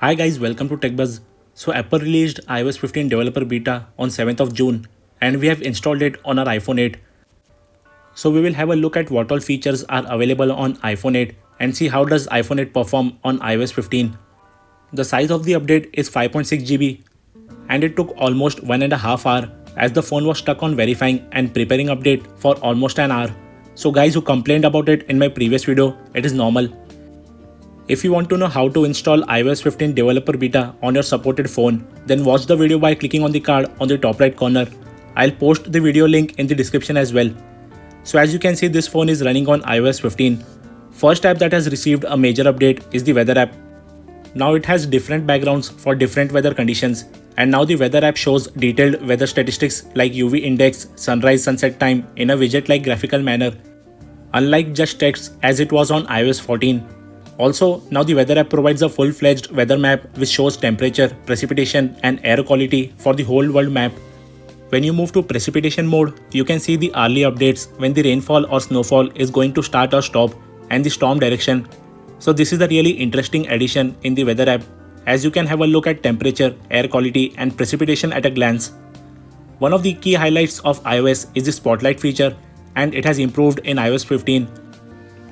Hi guys, welcome to TechBuzz. So Apple released iOS 15 developer beta on 7th of June and we have installed it on our iPhone 8. So we will have a look at what all features are available on iPhone 8 and see how does iPhone 8 perform on iOS 15. The size of the update is 5.6 GB and it took almost 1.5 hours as the phone was stuck on verifying and preparing update for almost an hour. So guys who complained about it in my previous video, it is normal. If you want to know how to install iOS 15 developer beta on your supported phone, then watch the video by clicking on the card on the top right corner. I'll post the video link in the description as well. So as you can see, this phone is running on iOS 15. First app that has received a major update is the weather app. Now it has different backgrounds for different weather conditions, and now the weather app shows detailed weather statistics like UV index, sunrise sunset time in a widget like graphical manner, unlike just text as it was on iOS 14. Also, now the weather app provides a full-fledged weather map which shows temperature, precipitation and air quality for the whole world map. When you move to precipitation mode, you can see the hourly updates when the rainfall or snowfall is going to start or stop and the storm direction. So this is a really interesting addition in the weather app, as you can have a look at temperature, air quality and precipitation at a glance. One of the key highlights of iOS is the Spotlight feature, and it has improved in iOS 15.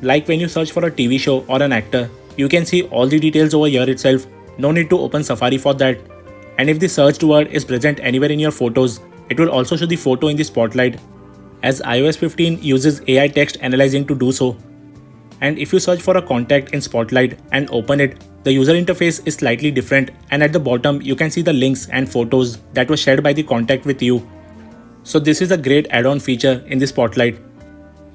Like when you search for a TV show or an actor, you can see all the details over here itself, no need to open Safari for that. And if the searched word is present anywhere in your photos, it will also show the photo in the Spotlight, as iOS 15 uses AI text analyzing to do so. And if you search for a contact in Spotlight and open it, the user interface is slightly different, and at the bottom you can see the links and photos that were shared by the contact with you. So this is a great add-on feature in the Spotlight.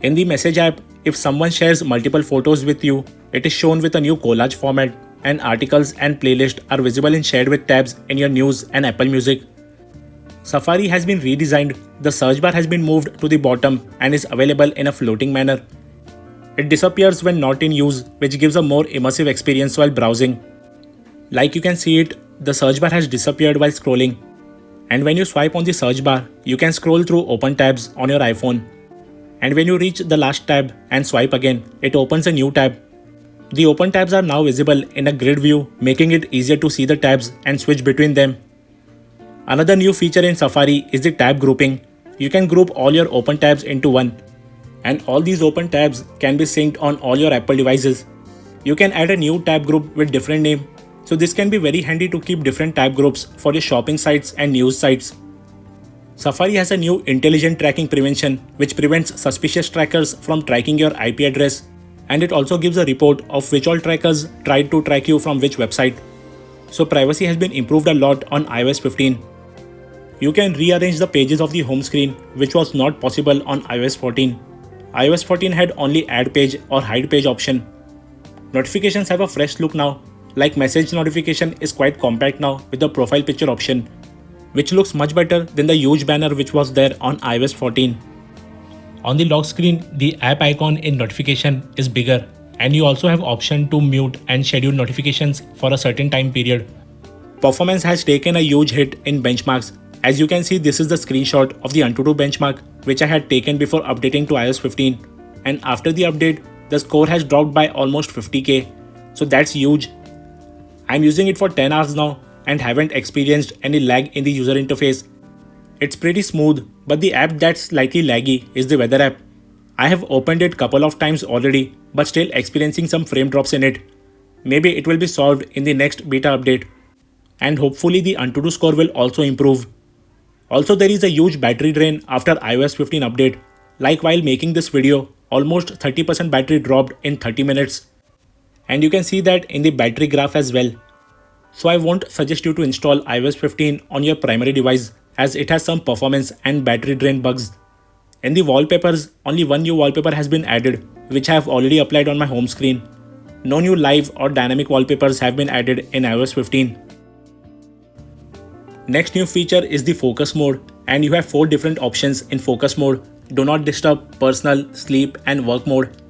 In the Message app, if someone shares multiple photos with you, it is shown with a new collage format, and articles and playlists are visible in shared with tabs in your News and Apple Music. Safari has been redesigned, the search bar has been moved to the bottom and is available in a floating manner. It disappears when not in use, which gives a more immersive experience while browsing. Like you can see it, the search bar has disappeared while scrolling. And when you swipe on the search bar, you can scroll through open tabs on your iPhone. And when you reach the last tab and swipe again, it opens a new tab. The open tabs are now visible in a grid view, making it easier to see the tabs and switch between them. Another new feature in Safari is the tab grouping. You can group all your open tabs into one. And all these open tabs can be synced on all your Apple devices. You can add a new tab group with different name. So this can be very handy to keep different tab groups for your shopping sites and news sites. Safari has a new intelligent tracking prevention which prevents suspicious trackers from tracking your IP address, and it also gives a report of which all trackers tried to track you from which website. So privacy has been improved a lot on iOS 15. You can rearrange the pages of the home screen, which was not possible on iOS 14. iOS 14 had only add page or hide page option. Notifications have a fresh look now, like message notification is quite compact now with the profile picture option, which looks much better than the huge banner which was there on iOS 14. On the lock screen, the app icon in notification is bigger, and you also have option to mute and schedule notifications for a certain time period. Performance has taken a huge hit in benchmarks. As you can see, this is the screenshot of the AnTuTu benchmark which I had taken before updating to iOS 15, and after the update, the score has dropped by almost 50k, so that's huge. I'm using it for 10 hours now and haven't experienced any lag in the user interface. It's pretty smooth, but the app that's slightly laggy is the weather app. I have opened it couple of times already, but still experiencing some frame drops in it. Maybe it will be solved in the next beta update. And hopefully the AnTuTu score will also improve. Also, there is a huge battery drain after iOS 15 update. Like while making this video, almost 30% battery dropped in 30 minutes. And you can see that in the battery graph as well. So I won't suggest you to install iOS 15 on your primary device, as it has some performance and battery drain bugs. In the wallpapers, only one new wallpaper has been added, which I have already applied on my home screen. No new live or dynamic wallpapers have been added in iOS 15. Next new feature is the focus mode, and you have 4 different options in focus mode: do not disturb, personal, sleep and work mode.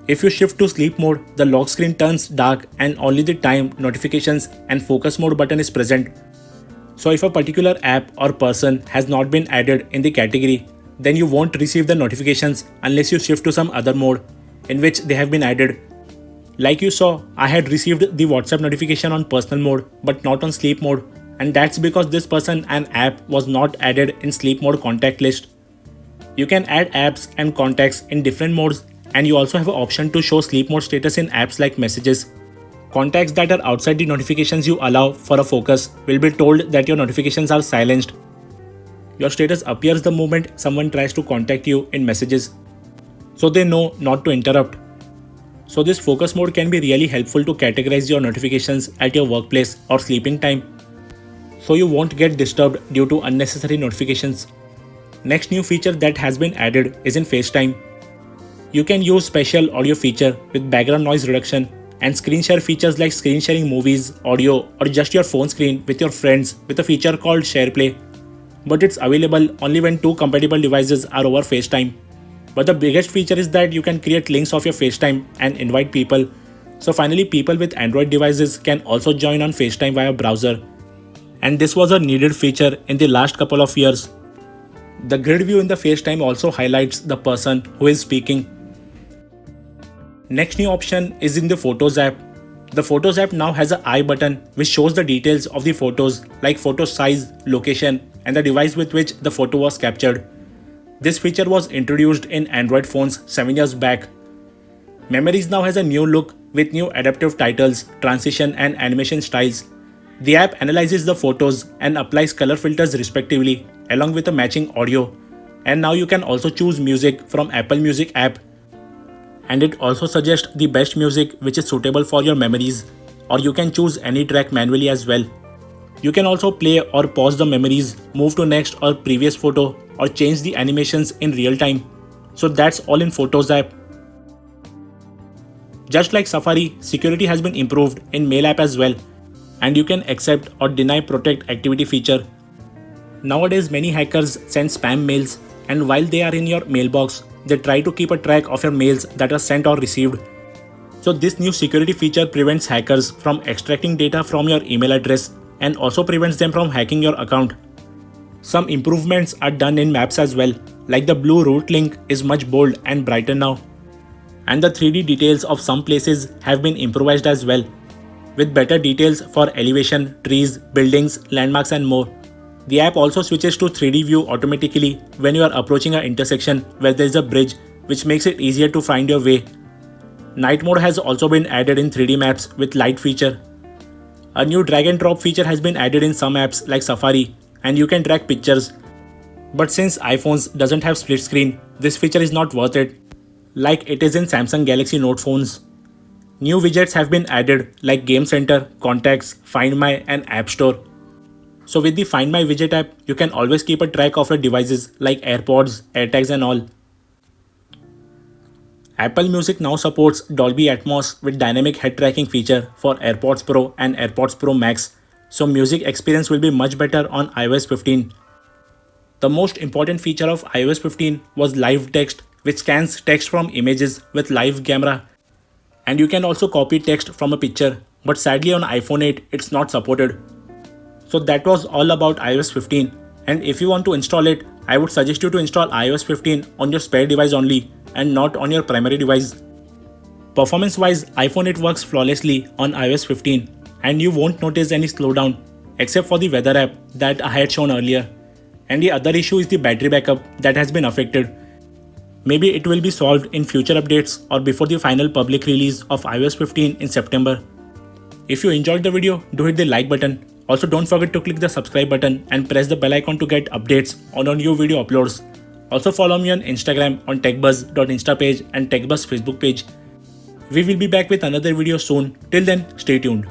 If you shift to sleep mode, the lock screen turns dark and only the time, notifications and focus mode button is present. So if a particular app or person has not been added in the category, then you won't receive the notifications unless you shift to some other mode in which they have been added. Like you saw, I had received the WhatsApp notification on personal mode but not on sleep mode, and that's because this person and app was not added in sleep mode contact list. You can add apps and contacts in different modes, and you also have an option to show sleep mode status in apps like messages. Contacts that are outside the notifications you allow for a focus will be told that your notifications are silenced. Your status appears the moment someone tries to contact you in messages, so they know not to interrupt. So this focus mode can be really helpful to categorize your notifications at your workplace or sleeping time, so you won't get disturbed due to unnecessary notifications. Next new feature that has been added is in FaceTime. You can use special audio feature with background noise reduction and screen share features like screen sharing movies, audio, or just your phone screen with your friends with a feature called SharePlay. But it's available only when two compatible devices are over FaceTime. But the biggest feature is that you can create links of your FaceTime and invite people. So finally, people with Android devices can also join on FaceTime via browser. And this was a needed feature in the last couple of years. The grid view in the FaceTime also highlights the person who is speaking. Next new option is in the Photos app. The Photos app now has an I button which shows the details of the photos like photo size, location, and the device with which the photo was captured. This feature was introduced in Android phones 7 years back. Memories now has a new look with new adaptive titles, transition, and animation styles. The app analyzes the photos and applies color filters respectively, along with a matching audio. And now you can also choose music from Apple Music app. And it also suggests the best music which is suitable for your memories, or you can choose any track manually as well. You can also play or pause the memories, move to next or previous photo, or change the animations in real time. So that's all in Photos app. Just like Safari, security has been improved in Mail app as well, and you can accept or deny protect activity feature. Nowadays many hackers send spam mails, and while they are in your mailbox, they try to keep a track of your mails that are sent or received. So this new security feature prevents hackers from extracting data from your email address and also prevents them from hacking your account. Some improvements are done in maps as well, like the blue route link is much bold and brighter now. And the 3D details of some places have been improvised as well, with better details for elevation, trees, buildings, landmarks, and more. The app also switches to 3D view automatically when you are approaching an intersection where there is a bridge, which makes it easier to find your way. Night mode has also been added in 3D maps with light feature. A new drag and drop feature has been added in some apps like Safari, and you can drag pictures. But since iPhones doesn't have split screen, this feature is not worth it, like it is in Samsung Galaxy Note phones. New widgets have been added like Game Center, Contacts, Find My, and App Store. So with the Find My widget app, you can always keep a track of your devices like AirPods, AirTags, and all. Apple Music now supports Dolby Atmos with dynamic head tracking feature for AirPods Pro and AirPods Pro Max, so music experience will be much better on iOS 15. The most important feature of iOS 15 was live text, which scans text from images with live camera, and you can also copy text from a picture, but sadly on iPhone 8 it's not supported. So that was all about iOS 15, and if you want to install it, I would suggest you to install iOS 15 on your spare device only and not on your primary device. Performance wise, iPhone 8 works flawlessly on iOS 15, and you won't notice any slowdown except for the weather app that I had shown earlier. And the other issue is the battery backup that has been affected. Maybe it will be solved in future updates or before the final public release of iOS 15 in September. If you enjoyed the video, do hit the like button. Also don't forget to click the subscribe button and press the bell icon to get updates on our new video uploads. Also follow me on Instagram on techbuzz.insta page and techbuzz Facebook page. We will be back with another video soon. Till then, stay tuned.